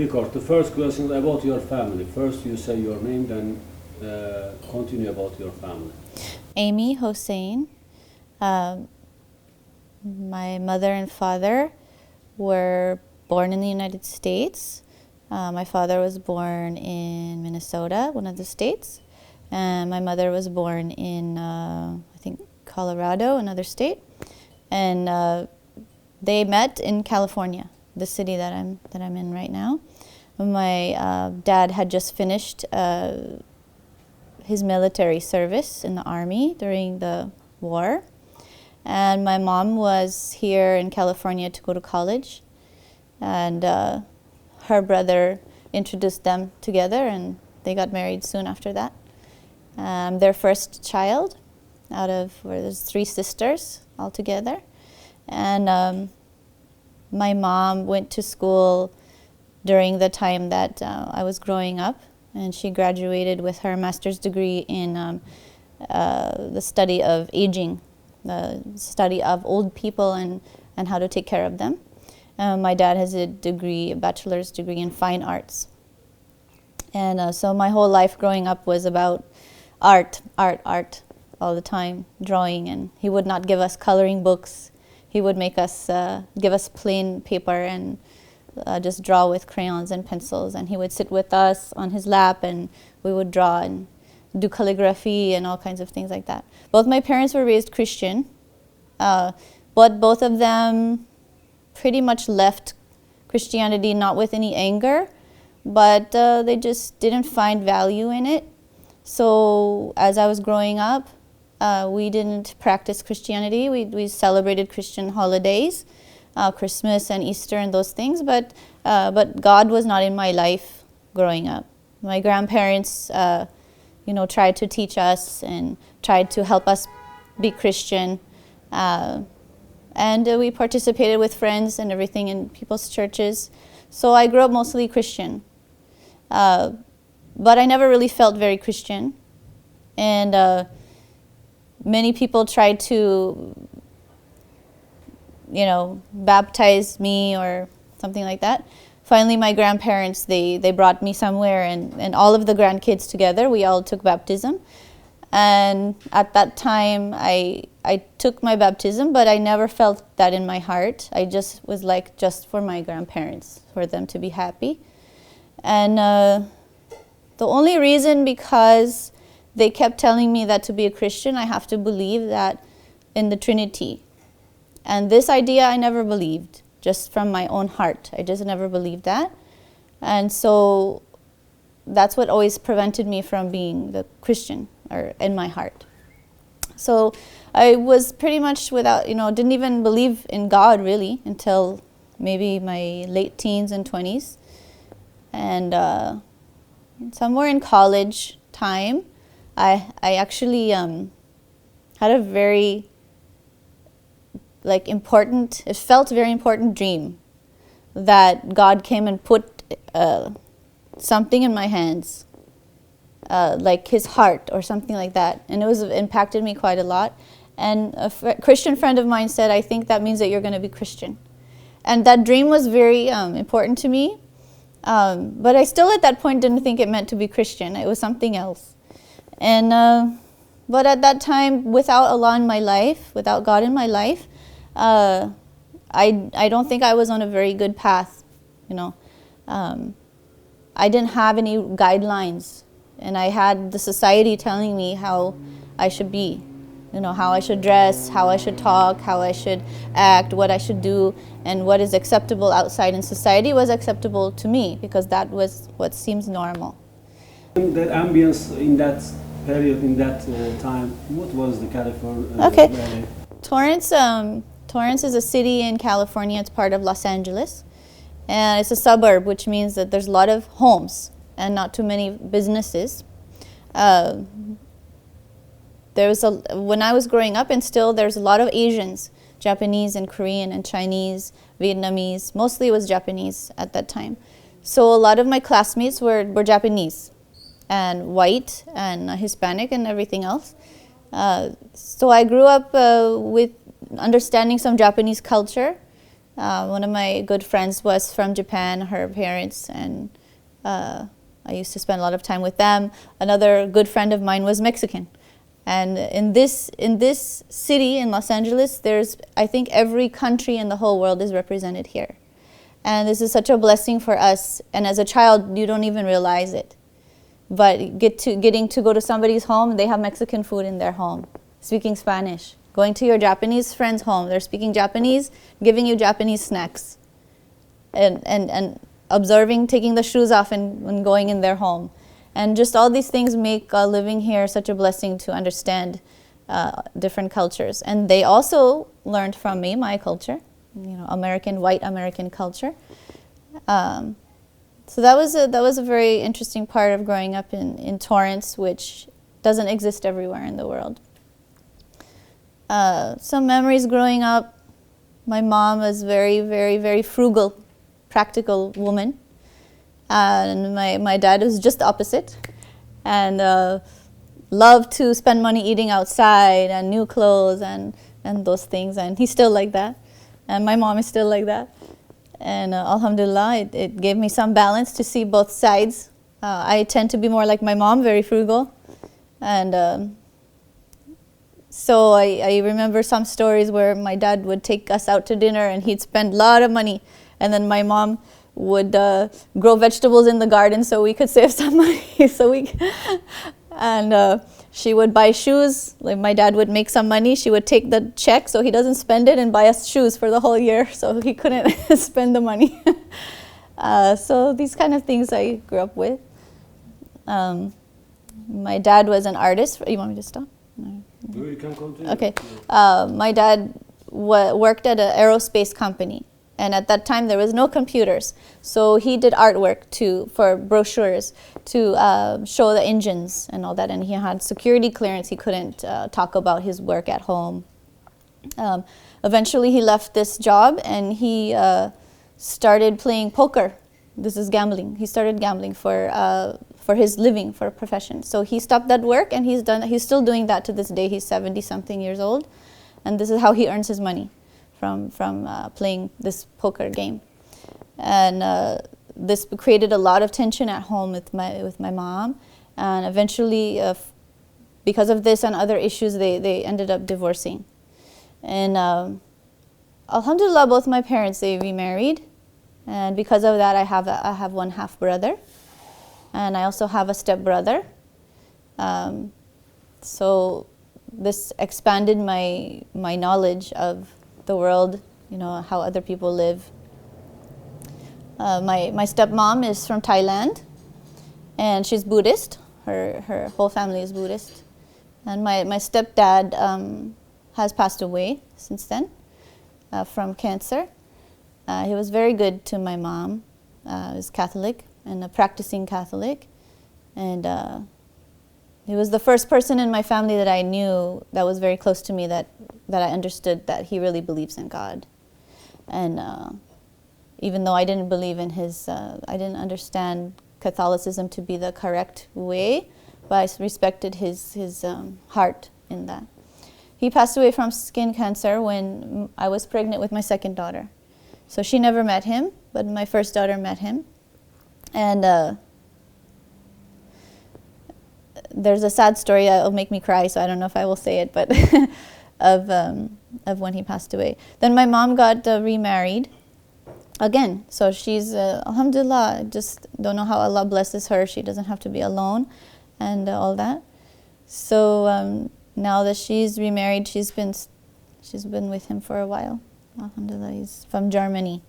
Record. The first question is about your family. First you say your name, then continue about your family. Emmy Hossein. My mother and father were born in the United States. My father was born in Minnesota, one of the states, and my mother was born in, I think, Colorado, another state. And they met in California, the city that I'm in right now. My dad had just finished his military service in the army during the war. And my mom was here in California to go to college. And her brother introduced them together, and they got married soon after that. Their first child out of, where there's 3 sisters altogether. And my mom went to school during the time that I was growing up, and she graduated with her master's degree in the study of aging, the study of old people and how to take care of them. My dad has a degree, a bachelor's degree in fine arts. And so my whole life growing up was about art all the time, drawing. And he would not give us coloring books. He would make us, give us plain paper and just draw with crayons and pencils. And he would sit with us on his lap, and we would draw and do calligraphy and all kinds of things like that. Both my parents were raised Christian, but both of them pretty much left Christianity not with any anger, but they just didn't find value in it. So as I was growing up, we didn't practice Christianity. We celebrated Christian holidays, Christmas and Easter and those things, but God was not in my life growing up. My grandparents tried to teach us and tried to help us be Christian. And we participated with friends and everything in people's churches. So I grew up mostly Christian. But I never really felt very Christian. And many people tried to, baptize me or something like that. Finally, my grandparents, they brought me somewhere, and all of the grandkids together, we all took baptism. And at that time, I took my baptism, but I never felt that in my heart. I just was like, just for my grandparents, for them to be happy. And the only reason, because they kept telling me that to be a Christian, I have to believe that in the Trinity. And this idea I never believed, just from my own heart. I just never believed that. And so that's what always prevented me from being the Christian, or in my heart. So I was pretty much without, didn't even believe in God really until maybe my late teens and 20s. And somewhere in college time, I actually had a very important, it felt a very important dream that God came and put something in my hands, like his heart or something like that. And it impacted me quite a lot. And a Christian friend of mine said, I think that means that you're going to be Christian. And that dream was very important to me. But I still at that point didn't think it meant to be Christian. It was something else. And but at that time, without Allah in my life, without God in my life, I don't think I was on a very good path. I didn't have any guidelines, and I had the society telling me how I should be, how I should dress, how I should talk, how I should act, what I should do, and what is acceptable outside in society was acceptable to me, because that was what seems normal. The ambience in that period, in that time, what was the California? Okay, Torrance is a city in California. It's part of Los Angeles, and it's a suburb, which means that there's a lot of homes and not too many businesses. When I was growing up, and still there's a lot of Asians, Japanese and Korean and Chinese, Vietnamese. Mostly it was Japanese at that time. So a lot of my classmates were Japanese and white and Hispanic and everything else. So I grew up with understanding some Japanese culture, One of my good friends was from Japan, her parents, and I used to spend a lot of time with them. Another good friend of mine was Mexican. And in this city, in Los Angeles, there's, I think, every country in the whole world is represented here. And this is such a blessing for us. And as a child, you don't even realize it. But getting to go to somebody's home, they have Mexican food in their home, speaking Spanish. Going to your Japanese friend's home, they're speaking Japanese, giving you Japanese snacks. And observing, taking the shoes off and going in their home. And just all these things make living here such a blessing to understand different cultures. And they also learned from me, my culture, white American culture. So that was a very interesting part of growing up in Torrance, which doesn't exist everywhere in the world. Some memories growing up. My mom was very, very, very frugal, practical woman. And my dad was just the opposite, and loved to spend money eating outside and new clothes and those things. And he's still like that. And my mom is still like that. And alhamdulillah, it gave me some balance to see both sides. I tend to be more like my mom, very frugal. And so I remember some stories where my dad would take us out to dinner and he'd spend a lot of money. And then my mom would grow vegetables in the garden so we could save some money. She would buy shoes. Like my dad would make some money. She would take the check so he doesn't spend it and buy us shoes for the whole year so he couldn't spend the money. So these kind of things I grew up with. My dad was an artist. You want me to stop? No. You can continue. Okay. My dad worked at an aerospace company. And at that time, there was no computers. So he did artwork for brochures to show the engines and all that. And he had security clearance. He couldn't talk about his work at home. Eventually, he left this job and he started playing poker. This is gambling. He started gambling for his living, for a profession. So he stopped that work and he's still doing that to this day. He's 70-something years old. And this is how he earns his money. From playing this poker game, and this created a lot of tension at home with my mom, and eventually, because of this and other issues, they ended up divorcing, and alhamdulillah, both my parents, they remarried, and because of that, I have one half brother, and I also have a step brother, so this expanded my knowledge of the world, how other people live. My stepmom is from Thailand, and she's Buddhist. Her whole family is Buddhist. And my stepdad has passed away since then from cancer. He was very good to my mom. He was Catholic and a practicing Catholic. And he was the first person in my family that I knew that was very close to me that I understood that he really believes in God. And even though I didn't believe in I didn't understand Catholicism to be the correct way, but I respected his heart in that. He passed away from skin cancer when I was pregnant with my second daughter. So she never met him, but my first daughter met him. And there's a sad story that'll make me cry, so I don't know if I will say it, but of when he passed away. Then my mom got remarried again. So she's, alhamdulillah, just don't know how Allah blesses her. She doesn't have to be alone and all that. So now that she's remarried, she's been with him for a while. Alhamdulillah, he's from Germany.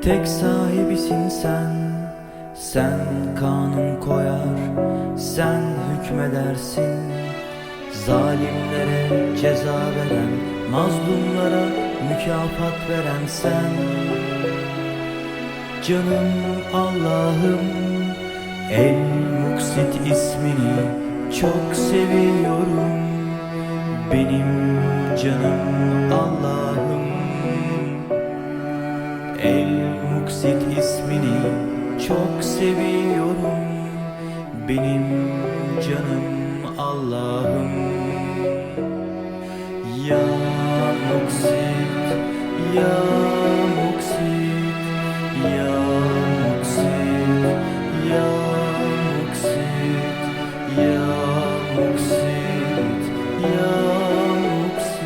Tek sahibisin sen kanun koyar, sen hükmedersin. Zalimlere ceza veren, mazlumlara mükafat veren sen. Canım Allah'ım, El Muksit ismini çok seviyorum. Benim canım Allah'ım, El Muksit ismini çok seviyorum. Benim canım Allah'ım. Ya Muksit, Ya Muksit, Ya Muksit, Ya Muksit, Ya Muksit, Ya Muksit.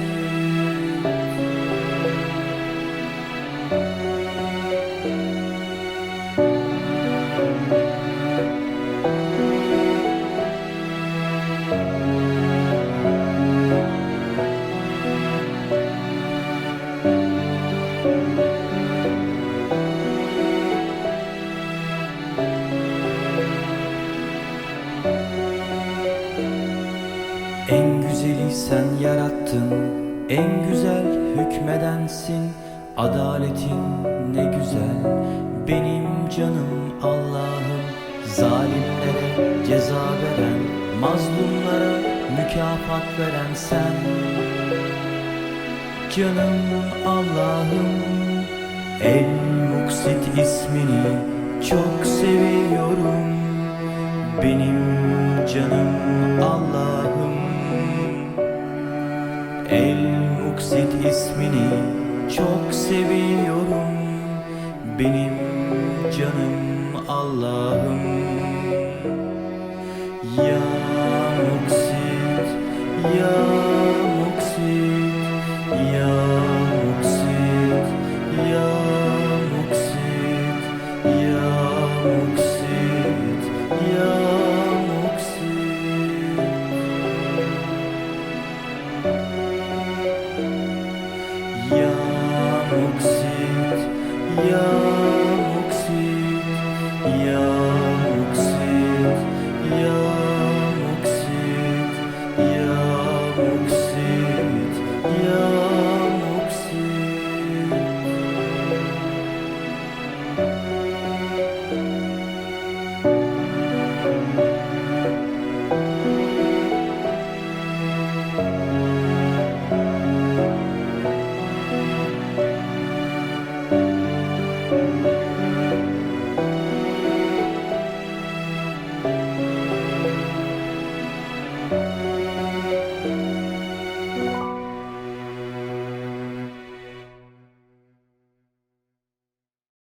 En güzeli sen yarattın, en güzel hükmedensin. Adaletin ne güzel, benim canım Allah'ım. Zalimlere ceza veren, mazlumlara mükafat veren sen. Canım Allah'ım, El Muksit ismini çok seviyorum. Benim canım Allah'ım, El Muksit ismini çok seviyorum. Benim canım Allah'ım. Ya Muksit, Ya Muksit, Ya Muksit, Ya Muksit, Ya Muksit, Ya Muksit. Ya Muksit, Ya Muksit, Ya Muksit, Ya Muksit, Ya Muksit, Ya Muksit.